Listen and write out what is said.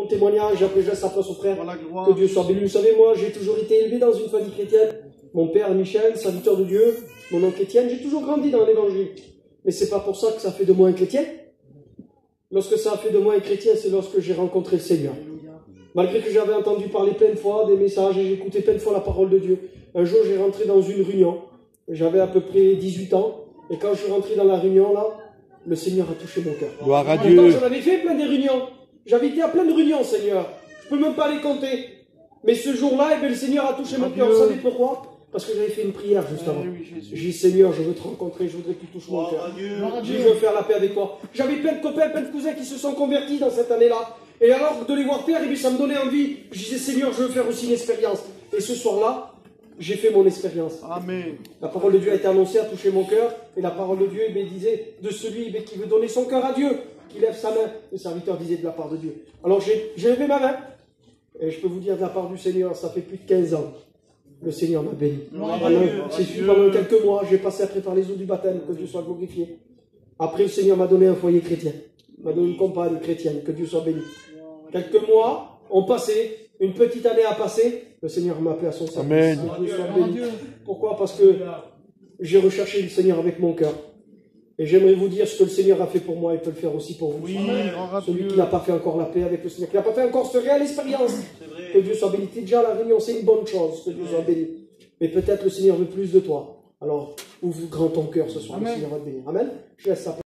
mon témoignage, après je laisse la place au frère. Voilà, gloire. Que Dieu soit béni. Vous savez, moi, j'ai toujours été élevé dans une famille chrétienne. Mon père, Michel, serviteur de Dieu, mon oncle Étienne, j'ai toujours grandi dans l'évangile. Mais c'est pas pour ça que ça fait de moi un chrétien. Lorsque ça a fait de moi un chrétien, c'est lorsque j'ai rencontré le Seigneur. Malgré que j'avais entendu parler plein de fois des messages et j'écoutais plein de fois la parole de Dieu. Un jour, j'ai rentré dans une réunion. J'avais à peu près 18 ans. Et quand je suis rentré dans la réunion, là, le Seigneur a touché mon cœur. Gloire à Pourtant, Dieu. j'en avais fait plein de réunions. J'avais été à plein de réunions, Seigneur. Je peux même pas les compter. Mais ce jour-là, eh bien, le Seigneur a touché mon cœur. Vous savez pourquoi? Parce que j'avais fait une prière juste avant. J'ai dit, Seigneur, je veux te rencontrer, je voudrais que tu touches mon cœur. Je veux faire la paix avec toi. J'avais plein de copains, plein de cousins qui se sont convertis dans cette année-là. Et alors, de les voir faire, eh bien, ça me donnait envie. Je disais, Seigneur, je veux faire aussi une expérience. Et ce soir-là, j'ai fait mon expérience. Amen. La parole de Dieu a été annoncée, a touché mon cœur. Et la parole de Dieu eh bien, disait de celui eh bien, qui veut donner son cœur à Dieu, qui lève sa main. Le serviteur disait de la part de Dieu. Alors, j'ai levé ma main. Et je peux vous dire de la part du Seigneur, ça fait plus de 15 ans. Le Seigneur m'a béni. Pendant quelques mois, j'ai passé après par les eaux du baptême, que Dieu soit glorifié. Après, le Seigneur m'a donné un foyer chrétien. Il m'a donné une compagne chrétienne, que Dieu soit béni. Quelques mois ont passé, une petite année a passé, le Seigneur m'a appelé à son service. Amen. Que Dieu soit béni. Pourquoi? Parce que j'ai recherché le Seigneur avec mon cœur. Et j'aimerais vous dire ce que le Seigneur a fait pour moi, il peut le faire aussi pour vous. Oui, celui qui n'a pas fait encore la paix avec le Seigneur, qui n'a pas fait encore cette réelle expérience. Que Dieu soit béni. T'es déjà à la réunion, c'est une bonne chose, que Dieu soit béni. Mais peut-être le Seigneur veut plus de toi. Alors, ouvre grand ton cœur ce soir, le Seigneur va te bénir. Amen. Je laisse ça.